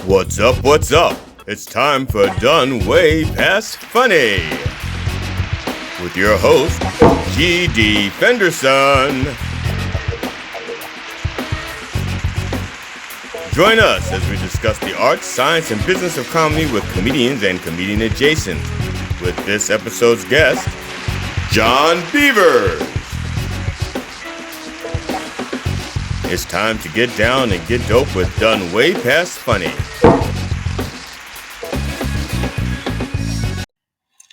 What's up? What's up? It's time for Done Way Past Funny with your host, G.D. Fenderson. Join us as we discuss the art, science, and business of comedy with comedians and comedian adjacent. With this episode's guest, John Beavers. It's time to get down and get dope with Done Way Past Funny.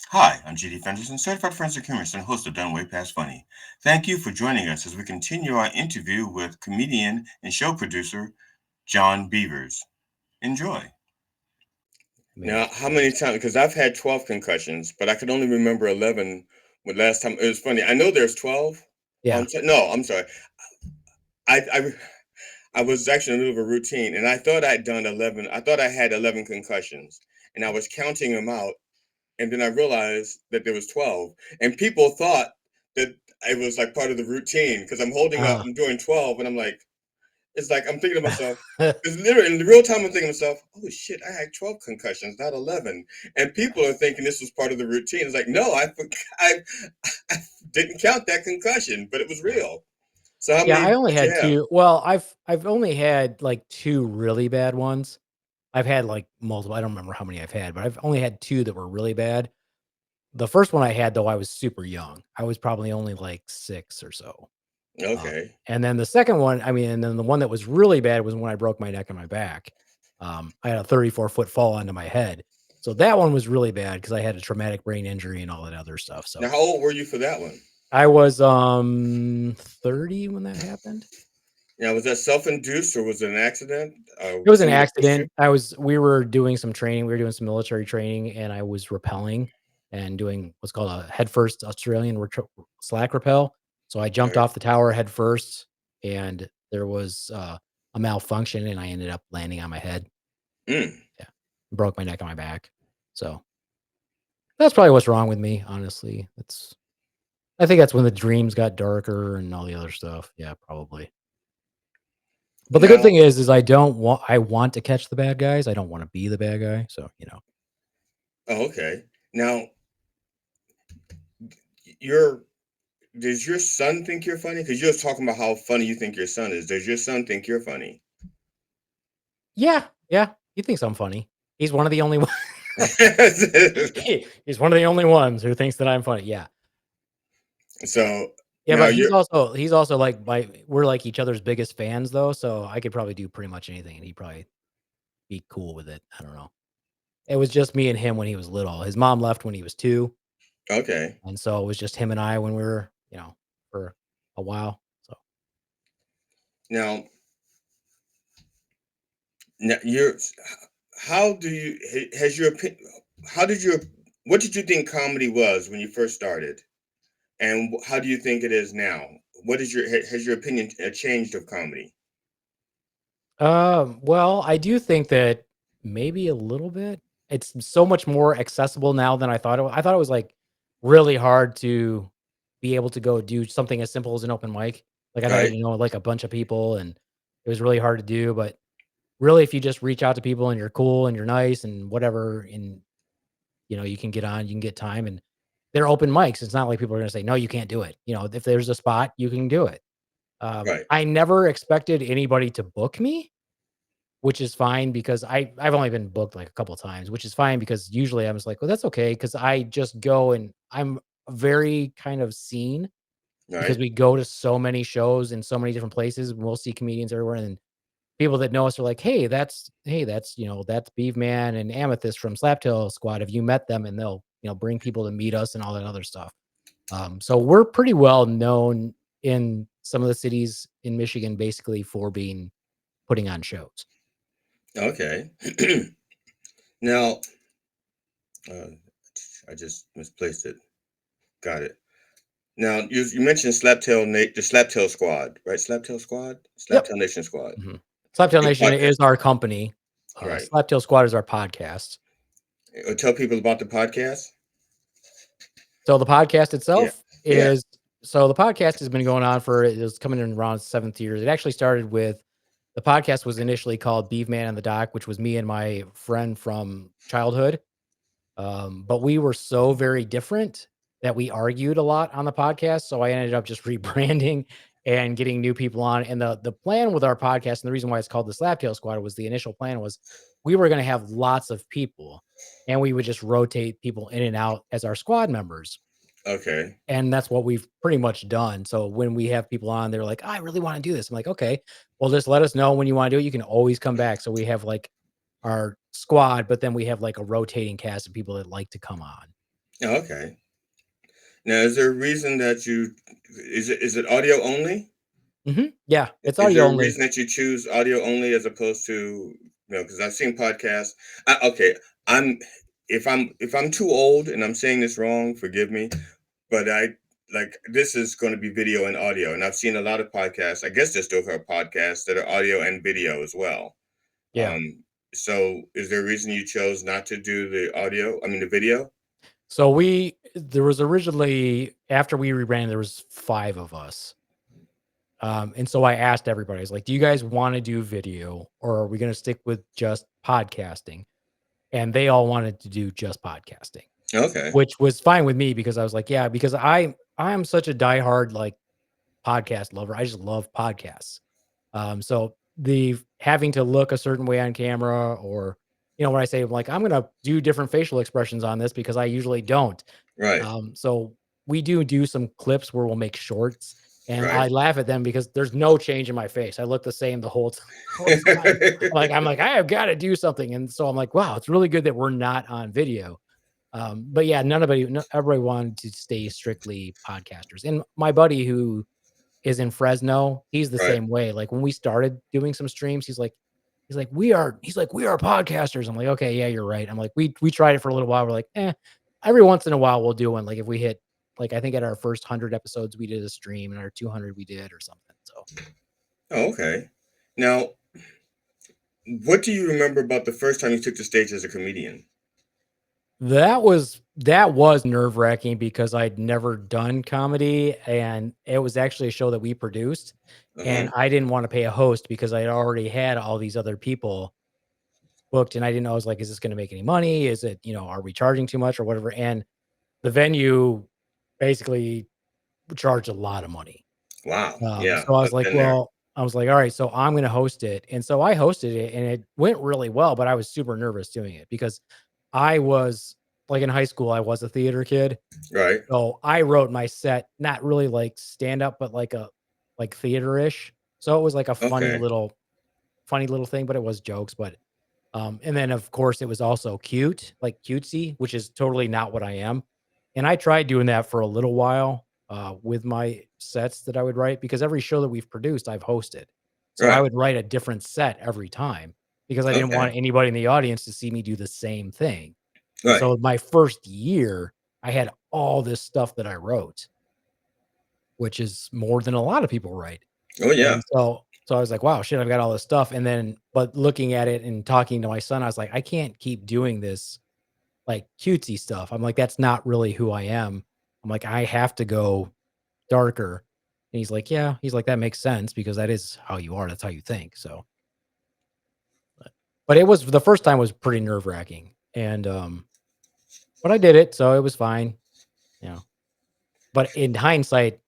Hi, I'm G.D. Fenderson, certified forensic humorist and host of Done Way Past Funny. Thank you for joining us as we continue our interview with comedian and show producer John Beavers. Enjoy. Now, how many times? Because I've had 12 concussions, but I could only remember 11 when last time. It was funny. I know there's 12. Yeah. I'm sorry. I was actually in the middle of a routine, and I thought I'd done 11. I thought I had 11 concussions, and I was counting them out, and then I realized that there was 12. And people thought that it was like part of the routine because I'm holding up and doing 12, and I'm like, it's like I'm thinking to myself, because literally in the real time I'm thinking to myself, oh shit, I had 12 concussions, not 11. And people are thinking this was part of the routine. It's like, no, I didn't count that concussion, but it was real. So how many I only did you had have? 2. Well, I've only had like 2 really bad ones. I've had like multiple. I don't remember how many I've had, but I've only had 2 that were really bad. The first one I had, though, I was super young. I was probably only like 6 or so. Okay. And then the second one, and then the one that was really bad was when I broke my neck and my back. I had a 34-foot fall onto my head. So that one was really bad because I had a traumatic brain injury and all that other stuff. So Now, how old were you for that one? I was 30 when that happened. Now, was that self-induced or was it an accident? It was an accident. We were doing some training. We were doing some military training, and I was rappelling and doing what's called a headfirst Australian slack rappel. So I jumped off the tower head first, and there was a malfunction, and I ended up landing on my head. Yeah, broke my neck and my back. So that's probably what's wrong with me. Honestly, I think that's when the dreams got darker and all the other stuff. Yeah, probably. But the good thing is I want to catch the bad guys. I don't want to be the bad guy. So, Oh, okay. Now, does your son think you're funny? Because you're just talking about how funny you think your son is. Does your son think you're funny? Yeah. He thinks I'm funny. He's one of the only ones. He's one of the only ones who thinks that I'm funny. Yeah. So yeah, but he's also like we're like each other's biggest fans though. So I could probably do pretty much anything and he'd probably be cool with it. I don't know. It was just me and him when he was little. His mom left when he was 2. Okay. And so it was just him and I when we were, for a while. So now what did you think comedy was when you first started? And how do you think it is now? Has your opinion changed of comedy? well, I do think that maybe a little bit. It's so much more accessible now than I thought it was. I thought it was like really hard to be able to go do something as simple as an open mic. Like I thought, Right. like a bunch of people and it was really hard to do, but really if you just reach out to people and you're cool and you're nice and whatever and you can get on, you can get time and they're open mics. It's not like people are going to say, no, you can't do it. If there's a spot, you can do it. Right. I never expected anybody to book me, which is fine because I've only been booked like a couple of times, which is fine because usually I'm just like, well, that's okay. Because I just go and I'm very kind of seen because Right. we go to so many shows in so many different places. And we'll see comedians everywhere. And people that know us are like, that's that's Beef Man and Amethyst from Slaptail Squad. Have you met them? And they'll, bring people to meet us and all that other stuff. So we're pretty well known in some of the cities in Michigan, basically for putting on shows. Okay. Now, I just misplaced it. Got it. Now, you mentioned the Slaptail Squad, right? Slaptail Squad? Yep. Slaptail Nation Squad. Mm-hmm. Slaptail Nation is our company. Right. Slaptail Squad is our podcast. Tell people about the podcast. So the podcast itself so the podcast has been going on it's coming in around 7th years. It actually started with The podcast was initially called Beef Man on the Dock, which was me and my friend from childhood. But we were so very different that we argued a lot on the podcast. So I ended up just rebranding and getting new people on. And the plan with our podcast, and the reason why it's called the Slaptail Squad, was the initial plan was we were going to have lots of people, and we would just rotate people in and out as our squad members. Okay. And that's what we've pretty much done. So when we have people on, they're like, I really want to do this. I'm like, okay, well, just let us know when you want to do it. You can always come back. So we have like our squad, but then we have like a rotating cast of people that like to come on. Oh, okay. Now, is there a reason that is it audio only? Yeah, it's Is audio there a only. reason that you choose audio only as opposed to, because I've seen podcasts. Okay, I'm if I'm too old and I'm saying this wrong, forgive me, but this is going to be video and audio, and I've seen a lot of podcasts. I guess there's still are podcasts that are audio and video as well. Yeah. So is there a reason you chose not to do the audio? I mean, the video? So there was originally, after we rebranded, there was 5 of us. And so I asked everybody, I was like, do you guys want to do video, or are we going to stick with just podcasting? And they all wanted to do just podcasting, Okay. which was fine with me because I was like, yeah, because I'm such a diehard like podcast lover. I just love podcasts. So the having to look a certain way on camera, or when I say like I'm gonna do different facial expressions on this because I usually don't. Right. So we do some clips where we'll make shorts, and I Right. laugh at them because there's no change in my face. I look the same the whole whole time. I'm like I have got to do something, and so I'm like, wow, it's really good that we're not on video. But yeah, everybody wanted to stay strictly podcasters, and my buddy who is in Fresno, he's the Right. same way. Like when we started doing some streams, we are podcasters. I'm like, okay, yeah, you're right. I'm like, we tried it for a little while. We're like, every once in a while we'll do one. Like if we hit, like I think at our first 100 episodes we did a stream, and our 200 we did or something. So Oh, okay. Now, what do you remember about the first time you took the stage as a comedian? that was nerve wracking because I'd never done comedy, and it was actually a show that we produced, Uh-huh. and I didn't want to pay a host because I already had all these other people booked, and I didn't know. I was like, is this going to make any money? Is it, are we charging too much or whatever? And the venue basically charged a lot of money. Wow. Yeah, So I was I've like, been there. all right, so I'm going to host it. And so I hosted it, and it went really well, but I was super nervous doing it because I was like in high school, I was a theater kid. Right. So I wrote my set, not really like stand up, but like theater-ish. So it was like a Okay. funny little thing, but it was jokes. But and then of course it was also cute, like cutesy, which is totally not what I am. And I tried doing that for a little while with my sets that I would write, because every show that we've produced, I've hosted. So I Right. would write a different set every time because I didn't Okay. want anybody in the audience to see me do the same thing. And Right. so my first year, I had all this stuff that I wrote, which is more than a lot of people write. Oh yeah. And so I was like, "Wow, shit, I've got all this stuff." And then but looking at it and talking to my son, I was like, "I can't keep doing this, like, cutesy stuff." I'm like, "That's not really who I am." I'm like, "I have to go darker." And he's like, "Yeah." He's like, "That makes sense because that is how you are. That's how you think." So, but it was the first time was pretty nerve-wracking, and, but I did it, so it was fine, you know? But in hindsight,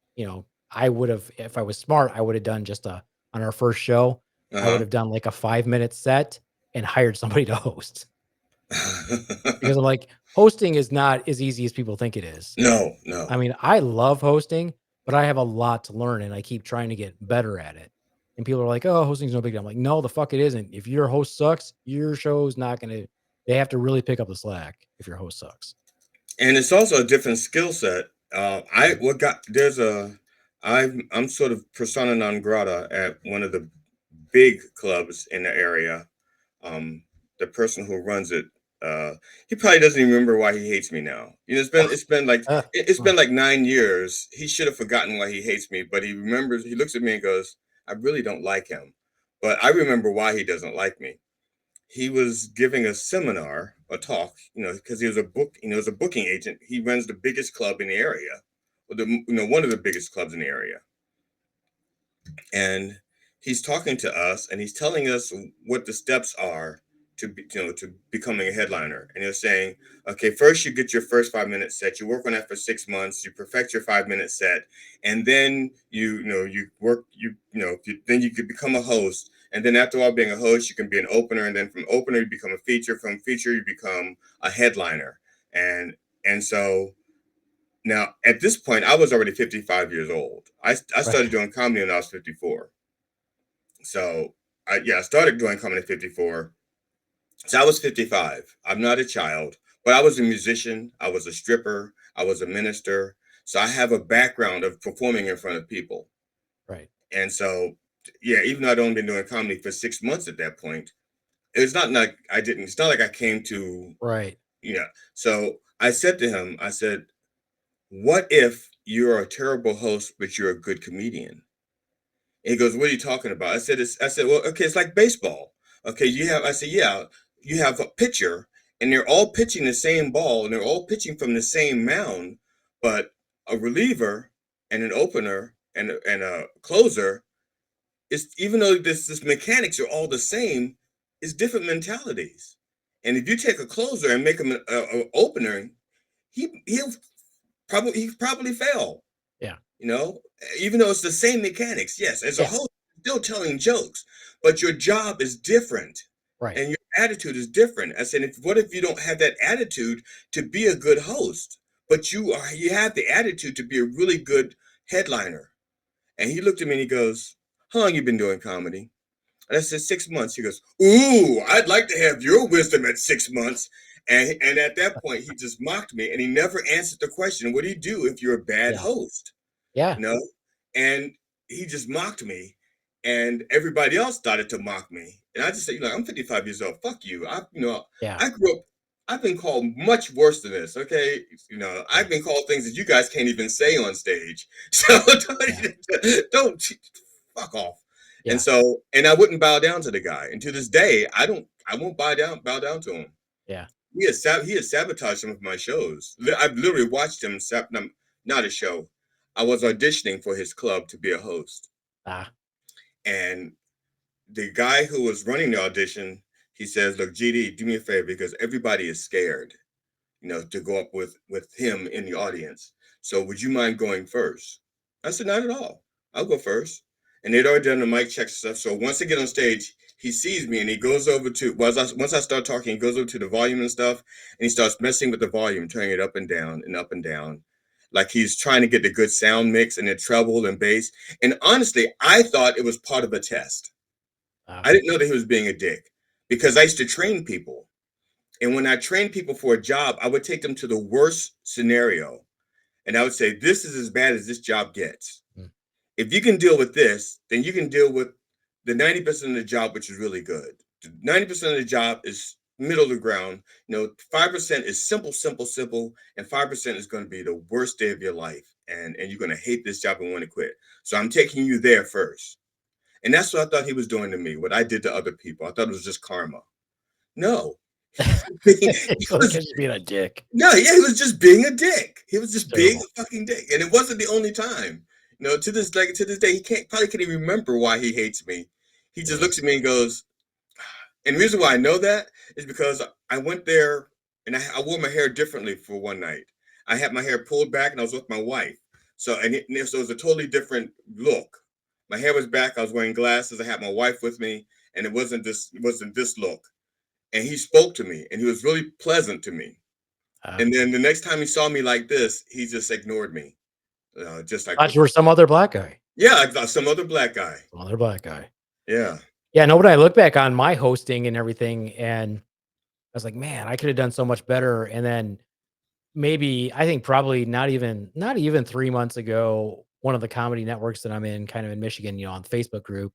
I would have, if I was smart, I would have done just on our first show, I would Uh-huh. have done like a 5-minute set and hired somebody to host, because I'm like, hosting is not as easy as people think it is. No, no. I mean, I love hosting, but I have a lot to learn, and I keep trying to get better at it. And people are like, "Oh, hosting's no big deal." I'm like, "No, the fuck it isn't. If your host sucks, your show's not gonna. They have to really pick up the slack if your host sucks." And it's also a different skill set. I Mhm. what got there's a I'm sort of persona non grata at one of the big clubs in the area. Um, the person who runs it, uh, he probably doesn't even remember why he hates me now. It's been like 9 years. He should have forgotten why he hates me, but he remembers. He looks at me and goes, "I really don't like him," but I remember why he doesn't like me. He was giving a seminar, a talk, because he was a booking agent. He runs the biggest club in the area, one of the biggest clubs in the area, and he's talking to us and he's telling us what the steps are to be, to becoming a headliner. And he's saying, okay, first you get your first 5 minute set. You work on that for 6 months. You perfect your 5 minute set, and then you work then you could become a host. And then after all being a host, you can be an opener, and then from opener you become a feature. From feature you become a headliner. And so now at this point I was already 55 years old. I started Right. doing comedy when I was 54. So I started doing comedy at 54. So I was 55. I'm not a child, but I was a musician. I was a stripper. I was a minister. So I have a background of performing in front of people. Right. And so, yeah, even though I'd only been doing comedy for 6 months at that point, it's not like I didn't. It's not like I came to, Right. yeah. So I said to him, I said, "What if you're a terrible host, but you're a good comedian?" And he goes, "What are you talking about?" I said, well, okay, it's like baseball. Okay, I said, yeah, you have a pitcher and they're all pitching the same ball and they're all pitching from the same mound, but a reliever and an opener and a closer is, even though this mechanics are all the same, is different mentalities. And if you take a closer and make him an opener, he probably fail. Yeah. Even though it's the same mechanics. Yes, as a Yeah. host, you're still telling jokes, but your job is different Right. and your attitude is different. I said, what if you don't have that attitude to be a good host, but you have the attitude to be a really good headliner? And he looked at me and he goes, "How long you been doing comedy?" And I said, 6 months. He goes, "Ooh, I'd like to have your wisdom at 6 months." And at that point, he just mocked me and he never answered the question, what do you do if you're a bad Yeah. host? Yeah. you know and he just mocked me, and everybody else started to mock me, and I just said, I'm 55 years old, fuck you. Yeah. I grew up, I've been called much worse than this. Okay, I've Right. been called things that you guys can't even say on stage. So Yeah. don't fuck off. And Yeah. so, and I wouldn't bow down to the guy, and to this day I won't bow down to him. Yeah. He has sabotaged some of my shows. I've literally watched him not a show. I was auditioning for his club to be a host. Ah. And the guy who was running the audition, he says, "Look, GD, do me a favor, because everybody is scared, to go up with him in the audience. So would you mind going first?" I said, "Not at all. I'll go first." And they'd already done the mic checks and stuff. So once they get on stage, he sees me and he goes over to, once I start talking, he goes over to the volume and stuff, and he starts messing with the volume, turning it up and down and up and down. Like he's trying to get the good sound mix and the treble and bass. And honestly, I thought it was part of a test. Ah. I didn't know that he was being a dick, because I used to train people. And when I trained people for a job, I would take them to the worst scenario. And I would say, this is as bad as this job gets. Mm. If you can deal with this, then you can deal with the 90% of the job, which is really good. 90% of the job is middle of the ground. 5% is simple, simple, simple. And 5% is going to be the worst day of your life. And you're going to hate this job and want to quit. So I'm taking you there first. And that's what I thought he was doing to me, what I did to other people. I thought it was just karma. No. he Like was, he's being a dick. no, yeah, he was just being a dick. He was just being Terrible. a fucking dick. And it wasn't the only time. To this day, he probably can't even remember why he hates me. He just Really. looks at me and goes, and the reason why I know that is because I went there and I wore my hair differently for one night. I had my hair pulled back and I was with my wife. So so it was a totally different look. My hair was back. I was wearing glasses. I had my wife with me, and it wasn't this look. And he spoke to me, and he was really pleasant to me. And then the next time he saw me like this, he just ignored me, just like, Thought you were some other black guy. yeah, I thought some other black guy. Some other black guy. Yeah. Yeah. No, when I look back on my hosting and everything, and I was like, man, I could have done so much better. And then maybe I think probably not even 3 months ago, one of the comedy networks that I'm in, kind of in Michigan, on the Facebook group,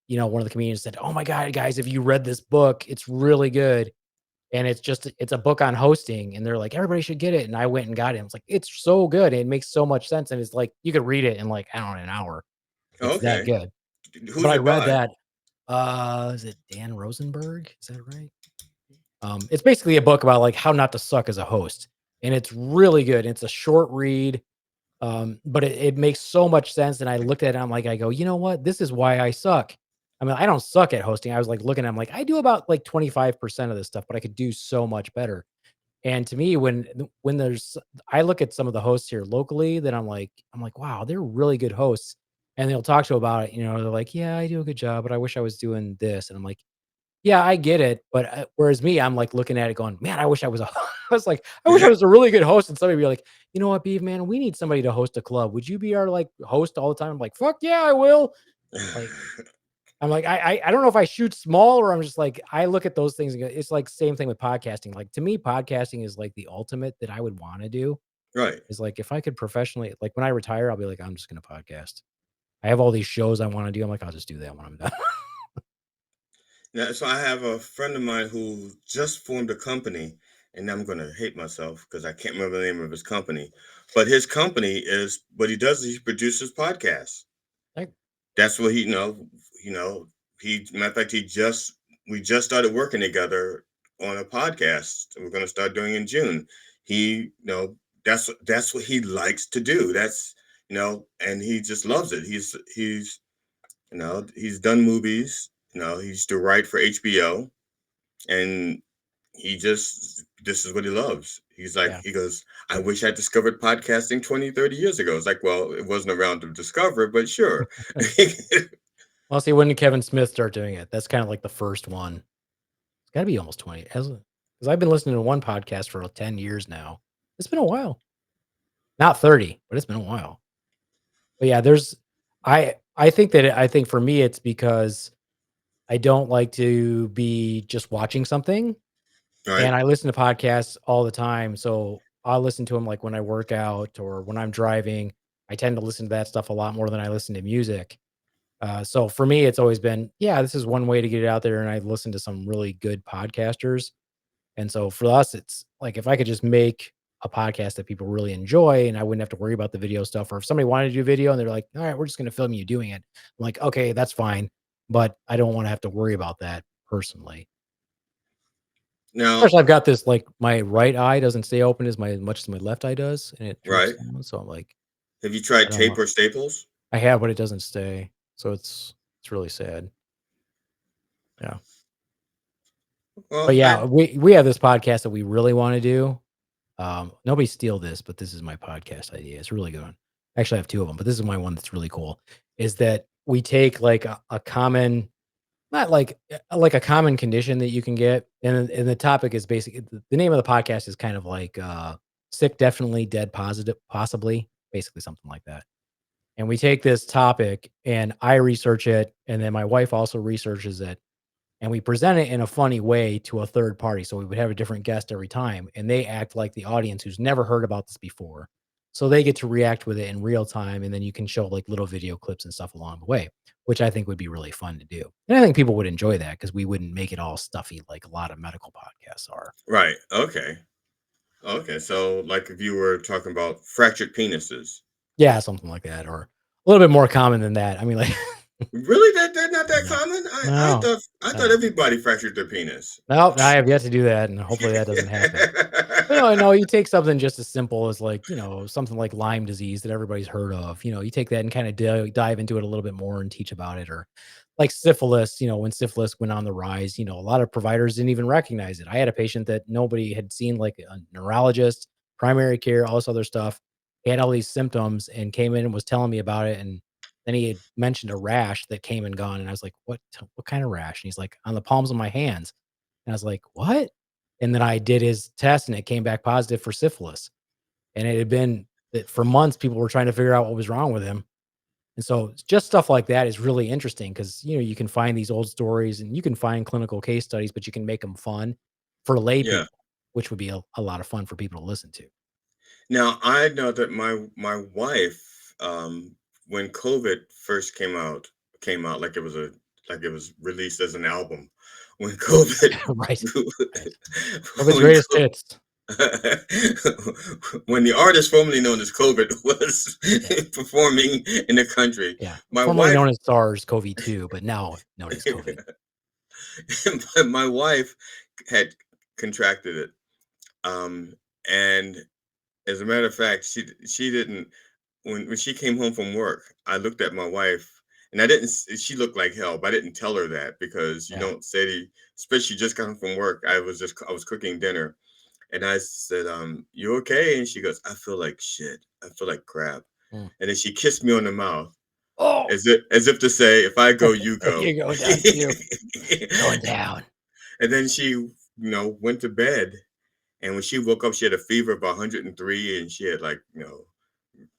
one of the comedians said, "Oh my God, guys, if you read this book, it's really good." And it's a book on hosting. And they're like, everybody should get it. And I went and got it. I was like, it's so good. It makes so much sense. And it's like, you could read it in like, I don't know, an hour. It's that Okay. good. But Who's I it read by? that. Is it Dan Rosenberg? Is that right? It's basically a book about like how not to suck as a host. And it's really good. It's a short read. But it makes so much sense, and I looked at it, I'm like, I go, "You know what? This is why I suck." I mean, I don't suck at hosting. I was, like, looking, I'm like, "I do about, like, 25% of this stuff, but I could do so much better." And to me, when there's I look at some of the hosts here locally that I'm like, "Wow, they're really good hosts." And they'll talk to about it, they're like, "Yeah, I do a good job, but I wish I was doing this." And I'm like, "Yeah, I get it." But, whereas me, I'm, like, looking at it going, "Man, I wish I was a" I was like, "I wish I was a really good host," and somebody be like, "You know what, Beeve, man? We need somebody to host a club. Would you be our, like, host all the time?" I'm like, "Fuck yeah, I will." Like, I'm like, I don't know if I shoot small or I'm just like, I look at those things and go it's like same thing with podcasting. Like, to me, podcasting is, like, the ultimate that I would wanna do, Right. is, like, if I could professionally like, when I retire, I'll be like, "I'm just gonna podcast." I have all these shows I wanna do. I'm like, "I'll just do that when I'm done." Now, so I have a friend of mine who just formed a company, and I'm gonna hate myself because I can't remember the name of his company. But his company is what he does is he produces podcasts. Like, That's what you know, matter of fact, we just started working together on a podcast we're gonna start doing in June. That's what he likes to do. And he just loves it. He's done movies, he used to write for HBO, and this is what he loves. yeah. He goes, I wish I discovered podcasting 20, 30 years ago. It's like, well, it wasn't around to discover, but sure. Well, see, when did Kevin Smith start doing it? That's kinda like the first one. It's gotta be almost 20, hasn't it? 'Cause I've been listening to one podcast for, 10 years now. It's been a while. Not 30, but it's been a while. But yeah, I think for me, it's because I don't like to be just watching something, Right. and I listen to podcasts all the time, so I'll listen to them, like, when I work out or when I'm driving. I tend to listen to that stuff a lot more than I listen to music. So for me, it's always been, yeah, this is one way to get it out there, and I listen to some really good podcasters. And so for us, it's like if I could just make a podcast that people really enjoy and I wouldn't have to worry about the video stuff, or if somebody wanted to do video and they're like, all right, we're just going to film you doing it. I'm like, okay, that's fine. But I don't want to have to worry about that personally. Now, Especially I've got this like my right eye doesn't stay open as much as my left eye does, and it droops right. down. So I'm like, Have you I tried don't tape know. or staples? I have, but it doesn't stay. So it's really sad. Yeah. But Well, yeah, we have this podcast that we really want to do. Nobody steal this, but this is my podcast idea. It's a really good one. Actually, I have two of them, but this is my one that's really cool. Is that we take like a common, not like a common condition that you can get, and the topic is basically the name of the podcast is kind of like sick, definitely, dead, positive, possibly, basically something like that. And we take this topic, and I research it, and then my wife also researches it, and we present it in a funny way to a third party. So we would have a different guest every time, and they act like the audience who's never heard about this before. So they get to react with it in real time, and then you can show like little video clips and stuff along the way, which I think would be really fun to do. And I think people would enjoy that because we wouldn't make it all stuffy like a lot of medical podcasts are. right. Okay. Okay. So, like, if you were talking about fractured penises, Yeah, something like that, or a little bit more common than that. I mean, like, really, they're not that no, common. no, I thought no, everybody fractured their penis. no, I have yet to do that, and hopefully that doesn't happen. But no, no, you take something just as simple as like, something like Lyme disease that everybody's heard of. You take that and kind of dive into it a little bit more and teach about it. Or like syphilis, when syphilis went on the rise, a lot of providers didn't even recognize it. I had a patient that nobody had seen, like a neurologist, primary care, all this other stuff. He had all these symptoms and came in and was telling me about it. And then he had mentioned a rash that came and gone. And I was like, what kind of rash? And he's like, on the palms of my hands. And I was like, "What?" And then I did his test and it came back positive for syphilis. And it had been that for months people were trying to figure out what was wrong with him. And so just stuff like that is really interesting because you can find these old stories and you can find clinical case studies, but you can make them fun for lay Yeah. people, which would be a lot of fun for people to listen to. Now I know that my wife, when COVID first came out like it was released as an album. When COVID, Right. Right. Of his when greatest hits. when the artist formerly known as COVID was Yeah. performing in the country, Yeah. my Formerly wife known as SARS-CoV-2, but now known as COVID. my wife had contracted it, and as a matter of fact, she didn't. when she came home from work, I looked at my wife, and I didn't. She looked like hell, but I didn't tell her that because you Yeah. don't say, especially just coming from work. I was cooking dinner, and I said, "You okay?" And she goes, "I feel like shit. I feel like crap." Mm. And then she kissed me on the mouth, Oh, as if to say, "If I go, you go." you're going down too. Going down. And then she, went to bed. And when she woke up, she had a fever of 103, and she had like,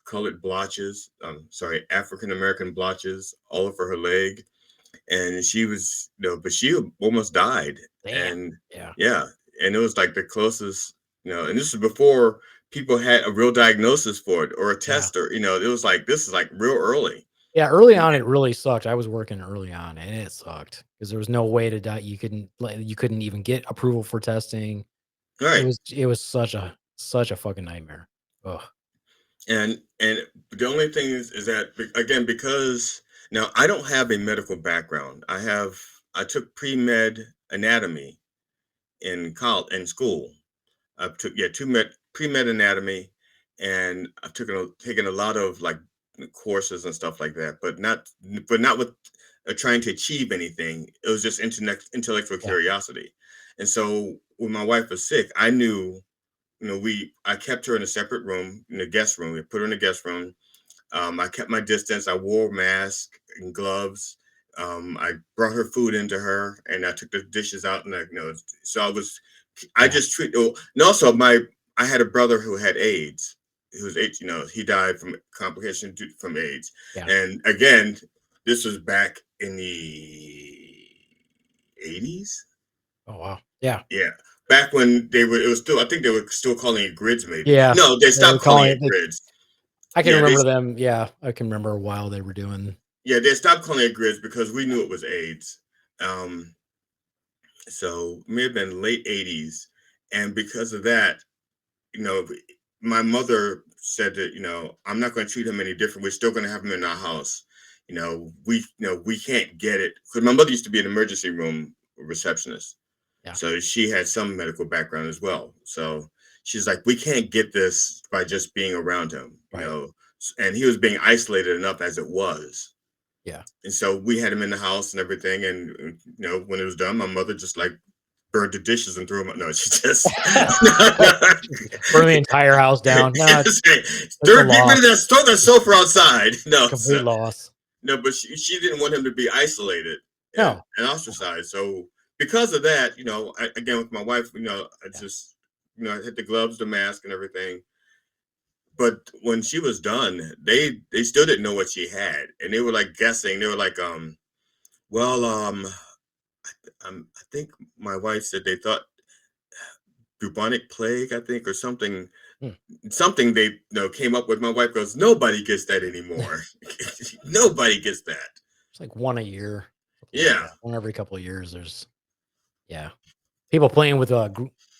colored blotches. Sorry, African American blotches all over her leg, and she was, but she almost died. Damn. And Yeah. yeah, and it was like the closest, and this was before people had a real diagnosis for it or a Yeah. test, or it was like this is like real early. Yeah, early And- on, it really sucked. I was working early on, and it sucked because there was no way to die. You couldn't even get approval for testing. right. It was such a fucking nightmare. Ugh. And the only thing is that again, because now I don't have a medical background. I took pre-med anatomy in school. I took, yeah, two med pre-med anatomy, and I've taken a lot of like courses and stuff like that, but not with trying to achieve anything. It was just intellectual Yeah. curiosity. And so when my wife was sick, I knew, I kept her in a separate room, in a guest room. We put her in a guest room. I kept my distance. I wore a mask and gloves. I brought her food into her, and I took the dishes out, and so I Yeah. just treat. Oh, and also, I had a brother who had AIDS. He was AIDS. He died from complications from AIDS. Yeah. And again, this was back in the 80s. Oh, wow. Yeah. Yeah, back when they were. It was still. I think they were still calling it grids. Maybe Yeah. no, they They were stopped calling calling it it grids. I can Yeah, remember them. Yeah, I can remember a while they were doing. they stopped calling it grids because we knew it was AIDS. Um, so it may have been late 80s, and because of that, you know, my mother said that, I'm not going to treat him any different. We're still going to have him in our house. We can't get it because my mother used to be an emergency room receptionist, Yeah. so she had some medical background as well. So she's like, we can't get this by just being around him, Right. and he was being isolated enough as it was. Yeah. And so we had him in the house and everything. And when it was done, my mother just like burned the dishes and threw them. No, she just no, Burn the entire house down. No, it's a get rid of loss. that. Throw that sofa outside. No, Complete loss. no, but she didn't want him to be isolated and, No. and ostracized. So because of that, again with my wife, I Yeah. just I had the gloves, the mask, and everything. But when she was done, they still didn't know what she had, and they were like guessing. They were like, well, I think my wife said they thought bubonic plague, I think, or something. Hmm. Something they came up with. My wife goes, nobody gets that anymore. Nobody gets that. It's like one a year. Something like Yeah. that. One every couple of years. Yeah. People playing with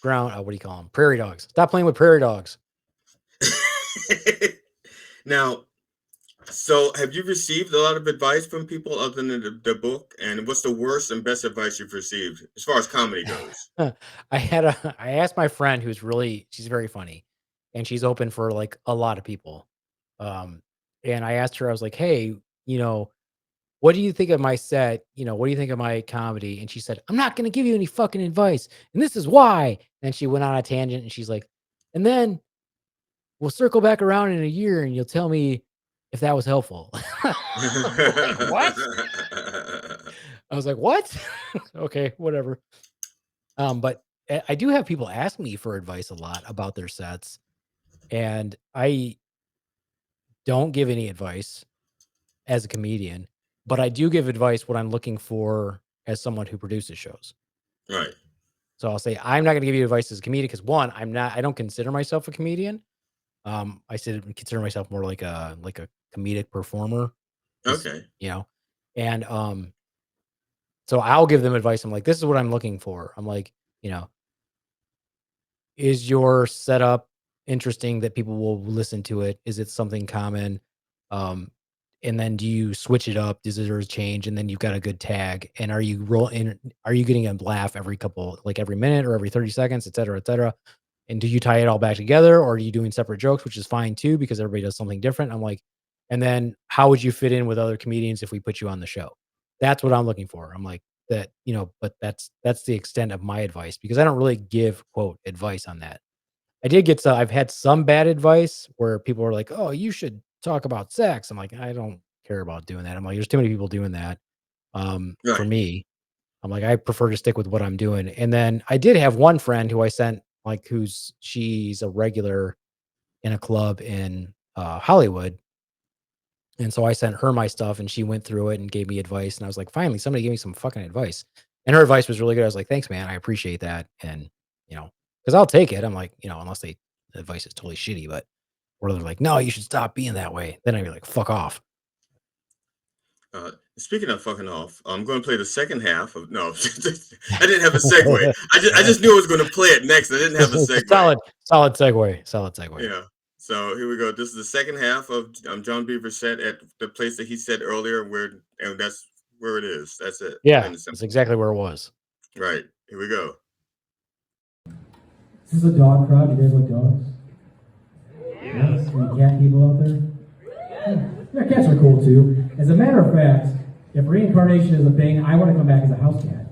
ground. What do you call them? Prairie dogs. Stop playing with prairie dogs. Now, so have you received a lot of advice from people other than the book? And what's the worst and best advice you've received as far as comedy goes? I asked my friend she's very funny and she's open for like a lot of people. Um, and I asked her, I was like, hey, you know, what do you think of my set? What do you think of my comedy? And she said, I'm not going to give you any fucking advice. And this is why. And she went on a tangent and she's like, and then we'll circle back around in a year and you'll tell me if that was helpful. Like, what? I was like, what? Okay, whatever. But I do have people ask me for advice a lot about their sets, and I don't give any advice as a comedian, but I do give advice what I'm looking for as someone who produces shows. Right. So I'll say I'm not going to give you advice as a comedian because one, I don't consider myself a comedian. Consider myself more like a comedic performer, is Okay. you know, and so I'll give them advice. I'm like, this is what I'm looking for. I'm like, you know, is your setup interesting that people will listen to it? Is it something common? Um, and then do you switch it up? Does there change? And then you've got a good tag. And are you getting a laugh every every minute or every 30 seconds, et cetera, et cetera? and do you tie it all back together, or are you doing separate jokes, which is fine too, because everybody does something different. I'm like, and then how would you fit in with other comedians if we put you on the show? That's what I'm looking for. I'm like that, but that's the extent of my advice, because I don't really give quote advice on that. I did get I've had some bad advice where people are like, "Oh, you should talk about sex." I'm like, I don't care about doing that. I'm like, there's too many people doing that. For Right. me, I'm like, I prefer to stick with what I'm doing. And then I did have one friend who I sent, like, she's a regular in a club in Hollywood. And so I sent her my stuff and she went through it and gave me advice. And I was like, finally, somebody gave me some fucking advice. And her advice was really good. I was like, thanks, man. I appreciate that. And, because I'll take it. I'm like, unless the advice is totally shitty, but or they're like, no, you should stop being that way. Then I'd be like, fuck off. Speaking of fucking off, I'm going to play the second half of no. I didn't have a segue. I just knew I was going to play it next. I didn't have a segue. Solid segue. Yeah. So here we go. This is the second half of John Beaver's set at the place that he said earlier, and that's where it is. That's it. Yeah, that's exactly where it was. Right. Here we go. Is this a dog crowd? You guys like dogs? Yes. Any cat people out there? Yeah, cats are cool too. As a matter of fact, if reincarnation is a thing, I want to come back as a house cat.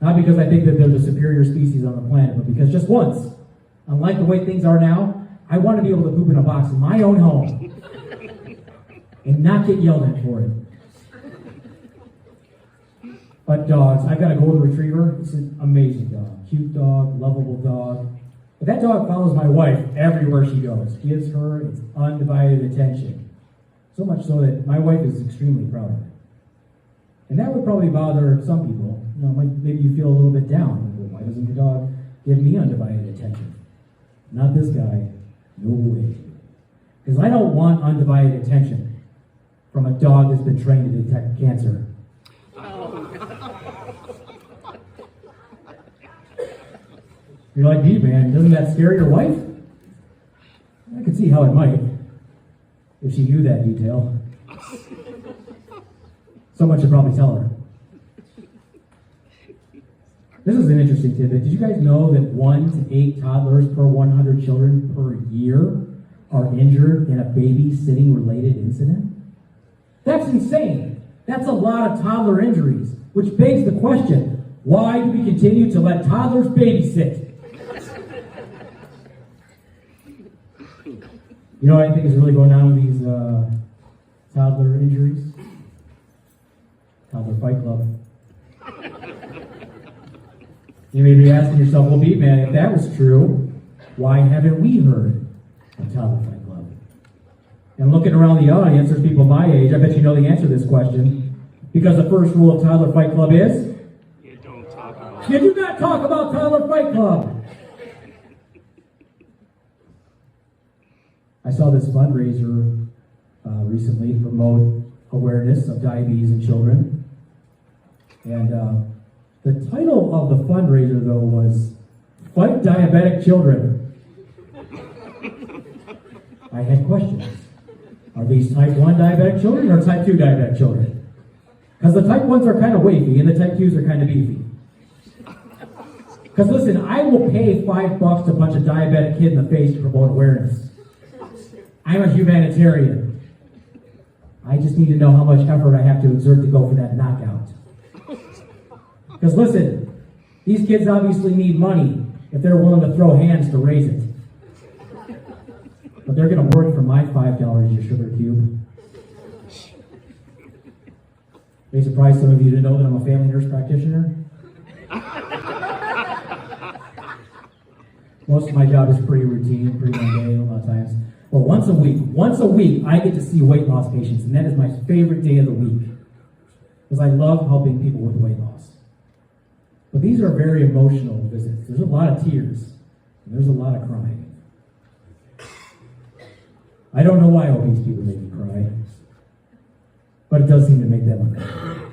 Not because I think that they're the superior species on the planet, but because just once, unlike the way things are now, I want to be able to poop in a box in my own home and not get yelled at for it. But dogs, I've got a golden retriever. It's an amazing dog. Cute dog, lovable dog. But that dog follows my wife everywhere she goes. Gives her its undivided attention. So much so that my wife is extremely proud of it. And that would probably bother some people. Maybe you feel a little bit down. Why doesn't your dog give me undivided attention? Not this guy. No way. Because I don't want undivided attention from a dog that's been trained to detect cancer. You're like, gee, man, doesn't that scare your wife? I could see how it might, if she knew that detail. Someone should probably tell her. This is an interesting tidbit. Did you guys know that 1 to 8 toddlers per 100 children per year are injured in a babysitting-related incident? That's insane. That's a lot of toddler injuries, which begs the question, why do we continue to let toddlers babysit? You know what I think is really going on with these toddler injuries? Toddler Fight Club. You may be asking yourself, well, Beat Man, if that was true, why haven't we heard of Toddler Fight Club? And looking around the audience, there's people my age. I bet you know the answer to this question. Because the first rule of Toddler Fight Club is? You don't talk about it. You do not talk about Toddler Fight Club. I saw this fundraiser recently promote awareness of diabetes in children. And the title of the fundraiser, though, was Fight Diabetic Children. I had questions. Are these type 1 diabetic children or type 2 diabetic children? Because the type 1s are kind of wavy and the type 2s are kind of beefy. Because listen, I will pay $5 to punch a diabetic kid in the face to promote awareness. I'm a humanitarian. I just need to know how much effort I have to exert to go for that knockout. Because listen, these kids obviously need money if they're willing to throw hands to raise it. But they're going to work for my $5 a sugar cube. May surprise some of you to know that I'm a family nurse practitioner. Most of my job is pretty routine, pretty mundane a lot of times. But once a week, I get to see weight loss patients, and that is my favorite day of the week. Because I love helping people with weight loss. But these are very emotional visits. There's a lot of tears, and there's a lot of crying. I don't know why obese people make me cry, but it does seem to make them uncomfortable.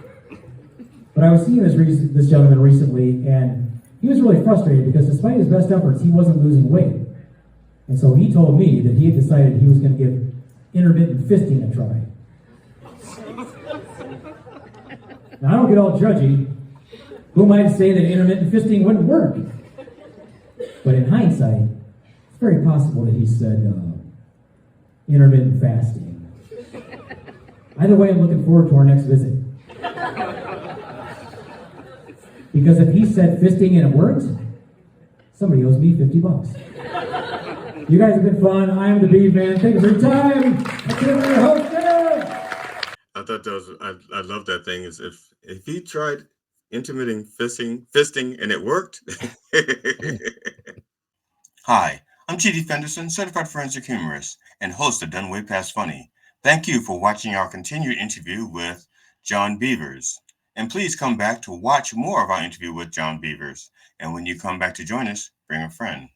But I was seeing this gentleman recently, and he was really frustrated because despite his best efforts, he wasn't losing weight. And so he told me that he had decided he was going to give intermittent fisting a try. Now, I don't get all judgy. Who am I to say that intermittent fisting wouldn't work? But in hindsight, it's very possible that he said intermittent fasting. Either way, I'm looking forward to our next visit. Because if he said fisting and it worked, somebody owes me $50. You guys have been fun. I am the Beav Man. Thank you for your time. That's it for your host. I thought that was, I love that thing. Is if he tried intermittent fisting and it worked. Hi, I'm G.D. Fenderson, certified forensic humorist and host of Done Way Past Funny. Thank you for watching our continued interview with John Beavers. And please come back to watch more of our interview with John Beavers. And when you come back to join us, bring a friend.